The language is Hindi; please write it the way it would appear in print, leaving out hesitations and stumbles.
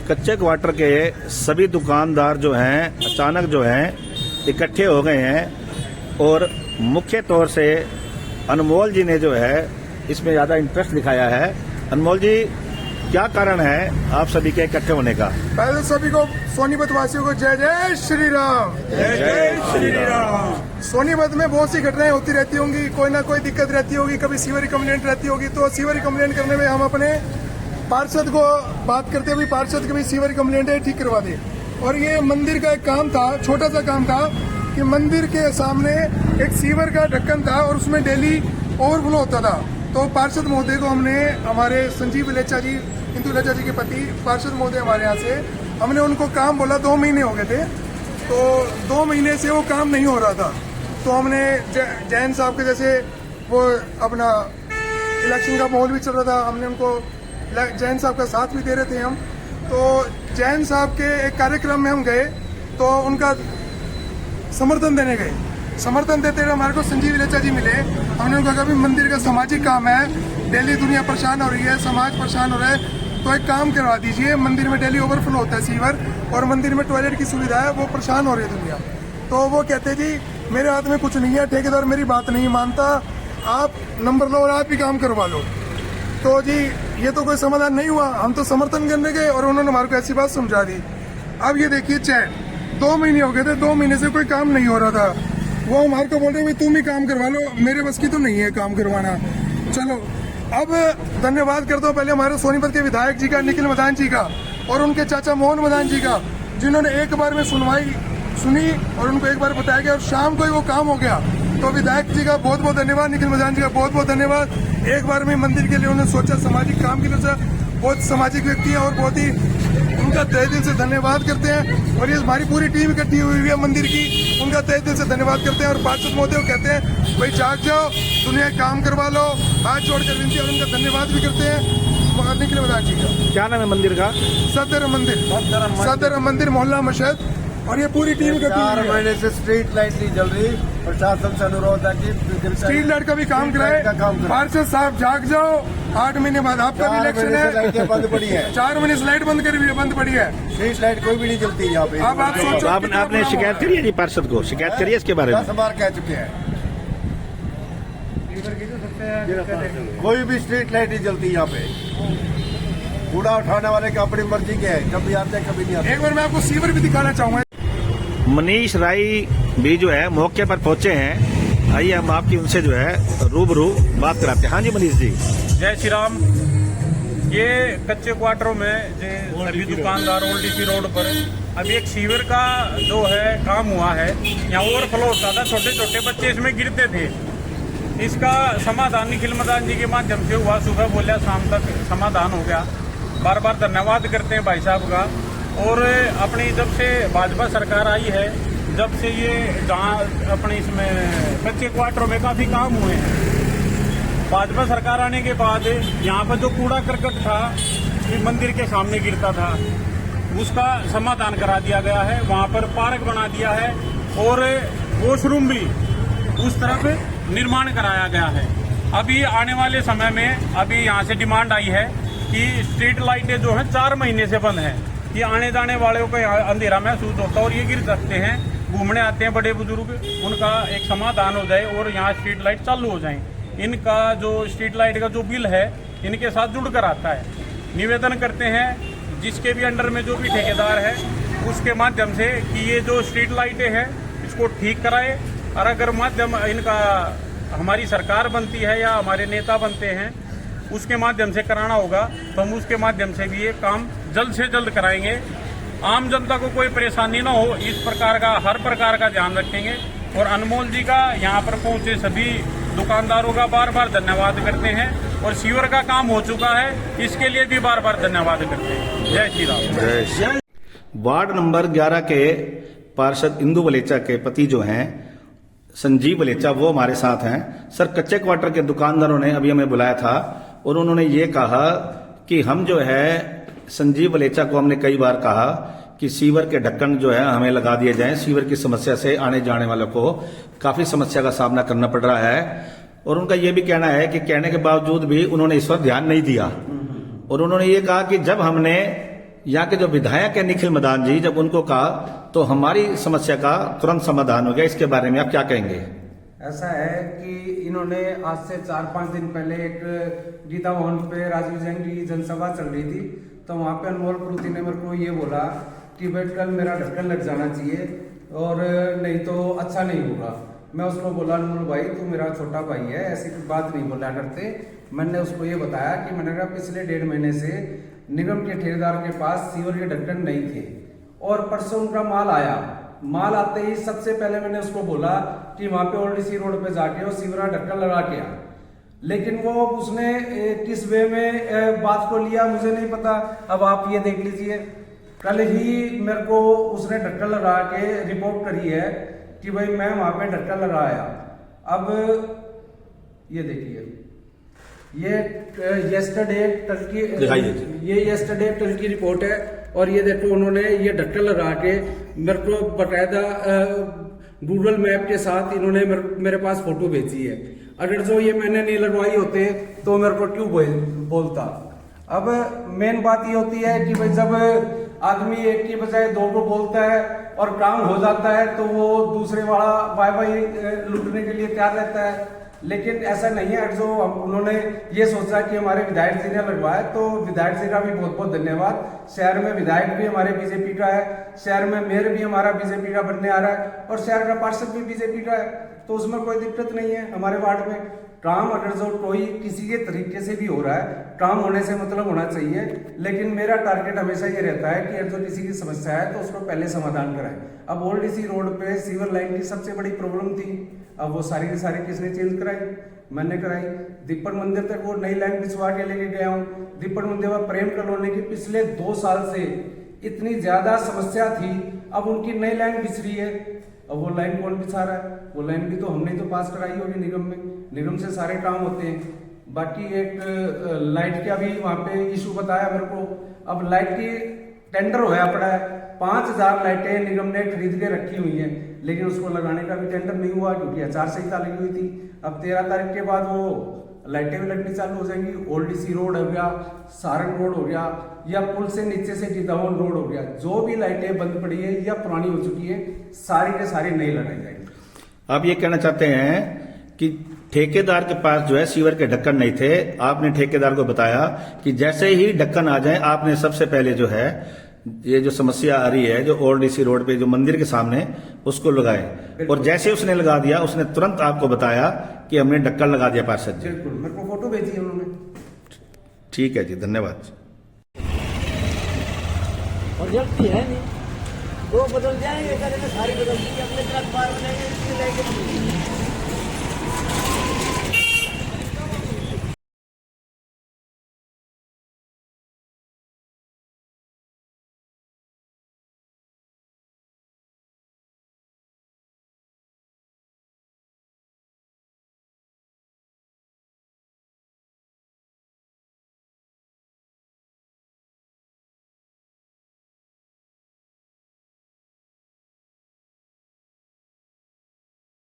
कच्चे क्वार्टर के सभी दुकानदार जो हैं अचानक जो हैं इकट्ठे हो गए हैं और मुख्य तौर से अनमोल जी ने जो है इसमें ज़्यादा इंटरेस्ट दिखाया है। अनमोल जी, क्या कारण है आप सभी के इकट्ठे होने का? पहले सभी को सोनीपत वासियों को जय जय श्री राम। जय जय श्री राम। सोनीपत में बहुत सी घटनाएं होती रहती होंगी, कोई ना कोई दिक्कत रहती होगी, कभी सीवर कंप्लेंट रहती होगी। तो सीवर कंप्लेंट करने में हम अपने पार्षद को बात करते हुए पार्षद कभी सीवर कंप्लेंट है ठीक करवा दे। और ये मंदिर का एक काम था, छोटा सा काम था कि मंदिर के सामने एक सीवर का ढक्कन था और उसमें डेली ओवरफ्लो होता था। तो पार्षद महोदय को हमने, हमारे संजीव वलेचा जी, इंदु वलेचा जी के पति पार्षद महोदय हमारे यहाँ से, हमने उनको काम बोला। 2 महीने हो गए थे, तो 2 महीने से वो काम नहीं हो रहा था। तो हमने जैन साहब के, जैसे वो अपना इलेक्शन का माहौल भी चल रहा था, हमने उनको जैन साहब का साथ भी दे रहे थे हम। तो जैन साहब के एक कार्यक्रम में हम गए तो उनका समर्थन देने गए। समर्थन देते हुए हमारे को संजीव वलेचा जी मिले। हमने उनको कहा भी मंदिर का सामाजिक काम है, डेली दुनिया परेशान हो रही है, समाज परेशान हो रहा है, तो एक काम करवा दीजिए। मंदिर में डेली ओवरफ्लो होता है सीवर और मंदिर में टॉयलेट की सुविधा है, वो परेशान हो रही है दुनिया। तो वो कहते जी मेरे हाथ में कुछ नहीं है, ठेकेदार मेरी बात नहीं मानता, आप नंबर लो और आप ही काम करवा लो। तो जी ये तो कोई समाधान नहीं हुआ। हम तो समर्थन करने गए और उन्होंने हमारे को ऐसी बात समझा दी। अब ये देखिए चैट, 2 महीने हो गए थे, 2 महीने से कोई काम नहीं हो रहा था। वो हमारे को बोल रहे भाई तुम ही काम करवा लो, मेरे बस की तो नहीं है काम करवाना। चलो अब धन्यवाद करता हूँ पहले हमारे सोनीपत के विधायक जी का, निखिल मदान जी का, और उनके चाचा मोहन मदान जी का, जिन्होंने एक बार में सुनवाई सुनी और उनको एक बार बताया गया और शाम को ही वो काम हो गया। तो विधायक जी का बहुत बहुत धन्यवाद, निखिल मदान जी का बहुत बहुत धन्यवाद। एक बार में मंदिर के लिए उन्होंने सोचा, सामाजिक काम की तरफ से बहुत सामाजिक व्यक्ति है और बहुत ही उनका तहे दिल से धन्यवाद करते हैं। और ये हमारी पूरी टीम इकट्ठी हुई है मंदिर की, उनका तहे दिल से धन्यवाद करते हैं। और पार्षद महोदय को कहते हैं भाई जाग जाओ, दुनिया काम करवा लो, हाथ जोड़कर विनती, और उनका धन्यवाद भी करते हैं निखिल मदान जी का। क्या नाम है मंदिर का? सदर मंदिर मोहल्ला मशहद। और ये पूरी टीम का 4 महीने से स्ट्रीट लाइट नहीं जल रही, प्रशासन से अनुरोध है कि स्ट्रीट लाइट का भी काम कराए। पार्षद साहब जाग जाओ, 8 महीने बाद आपका भी इलेक्शन है। लाइटें बंद पड़ी है, 4 महीने से लाइट बंद पड़ी है। स्ट्रीट लाइट कोई भी नहीं जलती यहाँ पे। अब आप सोचो, आपने शिकायत करी है जी पार्षद को? शिकायत करी है इसके बारे में? 10 बार कह चुके हैं, कोई भी स्ट्रीट लाइट नहीं जलती यहाँ पे। कूड़ा उठाने वाले की अपनी मर्जी के है, कभी आते हैं कभी नहीं आते। एक बार मैं आपको सीवर भी दिखाना चाहूंगा। मनीष राय भी जो है मौके पर पहुंचे हैं। आइए हम आपकी उनसे जो है रूबरू बात कराते हैं। हाँ जी मनीष जी, जय श्री राम। ये कच्चे क्वार्टरों में जो सभी दुकानदार ओल्ड डीपी रोड पर अभी एक सीवर का जो है काम हुआ है, यहाँ ओवरफ्लो होता था, छोटे छोटे बच्चे इसमें गिरते थे। इसका समाधान निखिल मदान जी के माध्यम से हुआ, सुबह बोलिया शाम तक समाधान हो गया। बार बार धन्यवाद करते हैं भाई साहब का। और अपनी जब से भाजपा सरकार आई है, जब से ये जहाँ अपने इसमें कच्चे क्वार्टरों में काफी काम हुए हैं। भाजपा सरकार आने के बाद यहाँ पर जो कूड़ा करकट था ये मंदिर के सामने गिरता था, उसका समाधान करा दिया गया है। वहाँ पर पार्क बना दिया है और वॉशरूम भी उस तरफ निर्माण कराया गया है। अभी आने वाले समय में अभी यहाँ से डिमांड आई है कि स्ट्रीट लाइटें जो है 4 महीने से बंद है, कि आने जाने वालों को यहाँ अंधेरा महसूस होता है और ये गिर सकते हैं, घूमने आते हैं बड़े बुजुर्ग, उनका एक समाधान हो जाए और यहाँ स्ट्रीट लाइट चालू हो जाए। इनका जो स्ट्रीट लाइट का जो बिल है इनके साथ जुड़कर आता है। निवेदन करते हैं जिसके भी अंडर में जो भी ठेकेदार है उसके माध्यम से कि ये जो स्ट्रीट लाइटें हैं इसको ठीक कराए। और अगर माध्यम इनका हमारी सरकार बनती है या हमारे नेता बनते हैं उसके माध्यम से कराना होगा तो हम उसके माध्यम से भी ये काम जल्द से जल्द कराएंगे। आम जनता को कोई परेशानी ना हो, इस प्रकार का हर प्रकार का ध्यान रखेंगे। और अनमोल जी का यहाँ पर पहुंचे सभी दुकानदारों का बार बार धन्यवाद करते हैं। और सीवर का काम हो चुका है, इसके लिए भी बार बार धन्यवाद करते हैं। जय श्री राम। वार्ड नंबर 11 के पार्षद इंदु वलेचा के पति जो हैं संजीव वलेचा, वो हमारे साथ हैं। सर, कच्चे क्वार्टर के दुकानदारों ने अभी हमें बुलाया था और उन्होंने ये कहा कि हम जो है संजीव वलेचा को हमने कई बार कहा कि सीवर के ढक्कन जो है हमें लगा दिए जाएं। सीवर की समस्या से आने जाने वालों को काफी समस्या का सामना करना पड़ रहा है। और उनका ये भी कहना है कि कहने के बावजूद भी उन्होंने इस पर ध्यान नहीं दिया। और उन्होंने ये कहा कि जब हमने यहाँ के जो विधायक है निखिल मदान जी, जब उनको कहा तो हमारी समस्या का तुरंत समाधान हो गया। इसके बारे में आप क्या कहेंगे? ऐसा है कि इन्होंने आज से 4-5 दिन पहले एक गीता भवन पे राजीव जैन की जनसभा चल रही थी, तो वहाँ पे अनमोल प्रोती ने मेरे को ये बोला कि बेट कल मेरा ढक्कन लग जाना चाहिए और नहीं तो अच्छा नहीं होगा। मैं उसको बोला अनमोल भाई तू मेरा छोटा भाई है, ऐसी कोई बात नहीं बोला करते। मैंने उसको ये बताया कि मैंने कहा पिछले 1.5 महीने से निगम के ठेकेदार के पास सीवर के ढक्कन नहीं थे और परसों उनका माल आया। माल आते ही सबसे पहले मैंने उसको बोला कि वहां पे ओल्ड रोड पे जाके और सीवरा ढक्कन लगा के आ, लेकिन वो उसने किस वे में बात को लिया मुझे नहीं पता। अब आप ये देख लीजिए, कल ही मेरे को उसने ढक्कन लगा के रिपोर्ट करी है कि भाई मैं वहां पे ढक्कन लगाया। अब ये देखिए, ये येस्टरडे कल की रिपोर्ट है और ये देखो उन्होंने ये ढक्कन लगा के मेरे को बकायदा गूगल मैप के साथ इन्होंने मेरे पास फोटो भेजी है। अगर जो ये मैंने नहीं लगवाई होते तो मेरे को क्यों बोलता। अब मेन बात ये होती है कि भाई जब आदमी एक की बजाय दो को बोलता है और काम हो जाता है तो वो दूसरे वाला वाई लुटने के लिए तैयार रहता है, लेकिन ऐसा नहीं है। जो उन्होंने ये सोचा कि हमारे विधायक जी ने लगवाया, तो विधायक जी का भी बहुत बहुत धन्यवाद। शहर में विधायक भी हमारे बीजेपी का है, शहर में मेयर भी हमारा बीजेपी का बनने आ रहा है और शहर का पार्षद भी बीजेपी का है, तो उसमें कोई दिक्कत नहीं है। हमारे वार्ड में काम अगर जो कोई किसी के तरीके से भी हो रहा है, काम होने से मतलब होना चाहिए, लेकिन मेरा टारगेट हमेशा ये रहता है कि अगर जो किसी की समस्या है तो उसको पहले समाधान कराएं। अब ओल्ड रोड पे सीवर लाइन की सबसे बड़ी प्रॉब्लम थी, अब वो सारी की सारी किसने चेंज कराई? मैंने कराई। दीपक मंदिर तक वो नई लाइन बिछवा के लेके गया हूँ। दीपक मंदिर में प्रेम कॉलोनी की पिछले 2 साल से इतनी ज्यादा समस्या थी, अब उनकी नई लाइन बिछ रही है। अब वो लाइन कौन बिछा रहा है? वो लाइन भी तो हमने तो पास कराई होगी निगम में, निगम से सारे काम होते हैं। बाकी एक लाइट का भी वहां पे इशू बताया मेरे को। अब लाइट की टेंडर होया पड़ा है, 5000 लाइटें निगम ने खरीद के रखी हुई हैं, लेकिन उसको लगाने का भी टेंडर नहीं हुआ क्योंकि आचार संहिता लगी हुई थी। अब 13 तारीख के बाद वो लाइटें भी लगनी चालू हो जाएंगी। ओल्ड रोड हो गया, सारंग रोड हो गया, या पुल से नीचे से गीतावन रोड हो गया, जो भी लाइटें बंद पड़ी है या पुरानी हो चुकी है, सारी के सारी नई लगाई जाएंगी। आप ये कहना चाहते हैं कि ठेकेदार के पास जो है सीवर के ढक्कन नहीं थे, आपने ठेकेदार को बताया कि जैसे ही ढक्कन आ जाए आपने सबसे पहले जो है ये जो समस्या आ रही है जो ओल्ड रोड पे जो मंदिर के सामने उसको लगाए, और जैसे उसने लगा दिया उसने तुरंत आपको बताया कि हमने ढक्कन लगा दिया पार्षद जी। बिल्कुल, मेरे को फोटो भेजी है उन्होंने। ठीक है जी, धन्यवाद। और जल्दी है नहीं वो बदल जाएंगे, करेंगे सारी बदल दी अपने तरफ पार बनाएंगे, इसके लेके